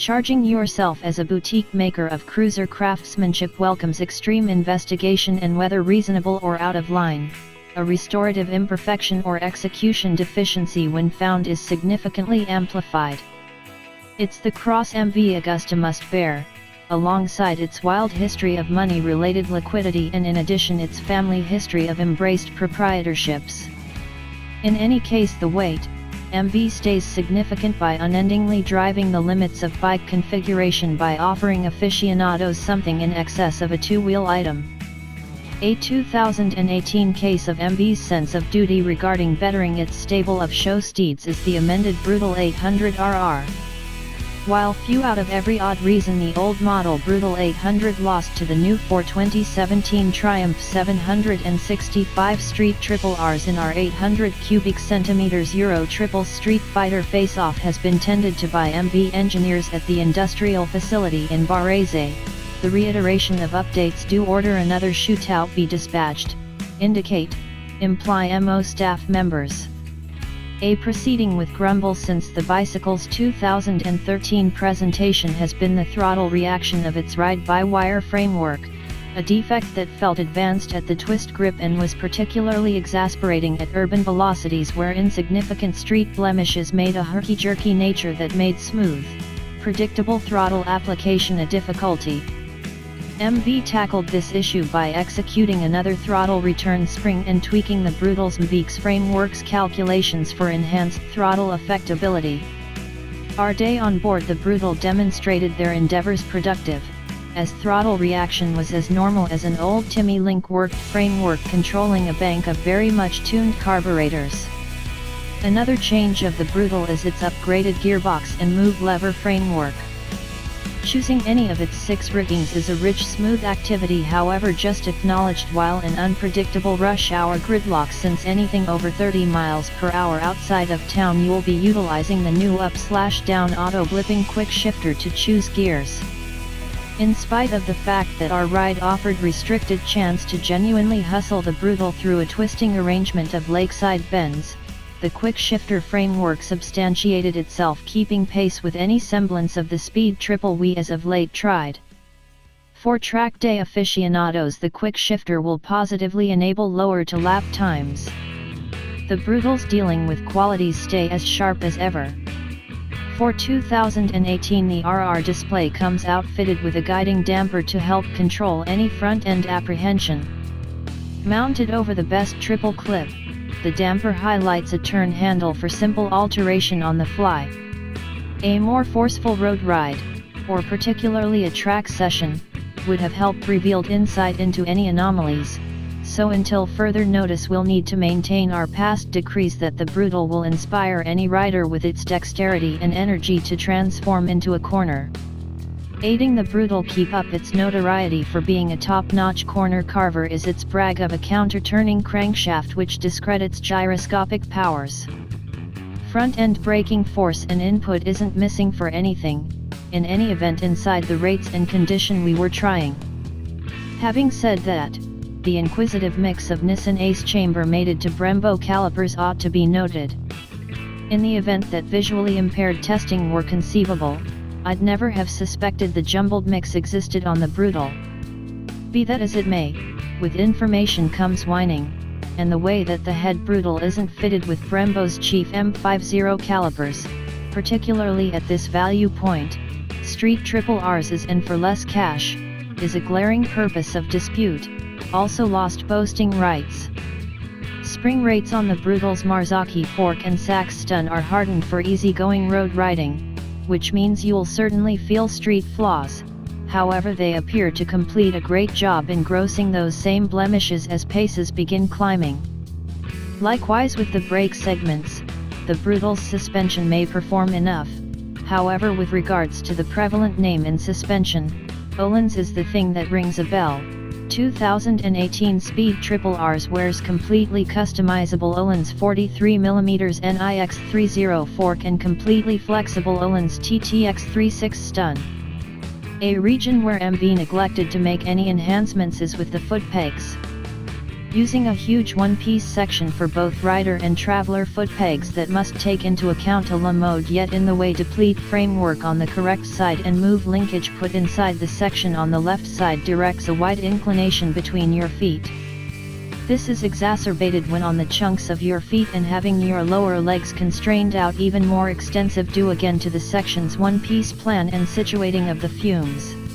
Charging yourself as a boutique maker of cruiser craftsmanship welcomes extreme investigation, and whether reasonable or out of line, a restorative imperfection or execution deficiency when found is significantly amplified. It's the cross MV Agusta must bear, alongside its wild history of money-related liquidity and in addition its family history of embraced proprietorships. In any case, the weight, MV stays significant by unendingly driving the limits of bike configuration by offering aficionados something in excess of a two-wheel item. A 2018 case of MV's sense of duty regarding bettering its stable of show steeds is the amended Brutal 800RR. While few out of every odd reason the old model Brutal 800 lost to the new 2017 Triumph 765 Street Triple Rs in our 800 cubic centimeters Euro Triple Street Fighter face-off has been tended to by MV engineers at the industrial facility in Varese. The reiteration of updates "do order another shootout be dispatched," imply MO staff members. A proceeding with grumble since the bicycle's 2013 presentation has been the throttle reaction of its ride-by-wire framework, a defect that felt advanced at the twist grip and was particularly exasperating at urban velocities where insignificant street blemishes made a herky-jerky nature that made smooth, predictable throttle application a difficulty. MV tackled this issue by executing another throttle return spring and tweaking the Brutal's MVX framework's calculations for enhanced throttle effectability. Our day on board the Brutal demonstrated their endeavors productive, as throttle reaction was as normal as an old Timmy Link-worked framework controlling a bank of very much tuned carburetors. Another change of the Brutal is its upgraded gearbox and move lever framework. Choosing any of its 6 riggings is a rich, smooth activity, however just acknowledged while in unpredictable rush hour gridlock, since anything over 30 miles per hour outside of town you'll be utilizing the new up/down auto blipping quick shifter to choose gears. In spite of the fact that our ride offered restricted chance to genuinely hustle the Brutal through a twisting arrangement of lakeside bends, the quick shifter framework substantiated itself, keeping pace with any semblance of the speed triple we as of late tried. For track day aficionados, the quick shifter will positively enable lower to lap times. The Brutal's dealing with qualities stay as sharp as ever. For 2018 the RR display comes outfitted with a guiding damper to help control any front-end apprehension. Mounted over the best triple clip, the damper highlights a turn handle for simple alteration on the fly. A more forceful road ride, or particularly a track session, would have helped revealed insight into any anomalies, so until further notice we'll need to maintain our past decrees that the Brutal will inspire any rider with its dexterity and energy to transform into a corner. Aiding the Brutal keep up its notoriety for being a top-notch corner carver is its brag of a counter-turning crankshaft which discredits gyroscopic powers. Front-end braking force and input isn't missing for anything, in any event inside the rates and condition we were trying. Having said that, the inquisitive mix of Nissan Ace chamber-mated to Brembo calipers ought to be noted. In the event that visually impaired testing were conceivable, I'd never have suspected the jumbled mix existed on the Brutal. Be that as it may, with information comes whining, and the way that the head Brutal isn't fitted with Brembo's Chief M50 calipers, particularly at this value point, Street Triple Rs is and for less cash, is a glaring purpose of dispute, also lost boasting rights. Spring rates on the Brutal's Marzocchi fork and sax stun are hardened for easygoing road riding, which means you'll certainly feel street flaws, however they appear to complete a great job engrossing those same blemishes as paces begin climbing. Likewise with the brake segments, the Brutal's suspension may perform enough, however with regards to the prevalent name in suspension, Öhlins is the thing that rings a bell. 2018 Speed Triple Rs wears completely customizable Öhlins 43mm NIX30 fork and completely flexible Öhlins TTX36 stun. A region where MV neglected to make any enhancements is with the foot pegs. Using a huge one-piece section for both rider and traveler foot pegs that must take into account a la mode yet in the way deplete framework on the correct side and move linkage put inside the section on the left side directs a wide inclination between your feet. This is exacerbated when on the chunks of your feet and having your lower legs constrained out even more extensive due again to the section's one-piece plan and situating of the fumes.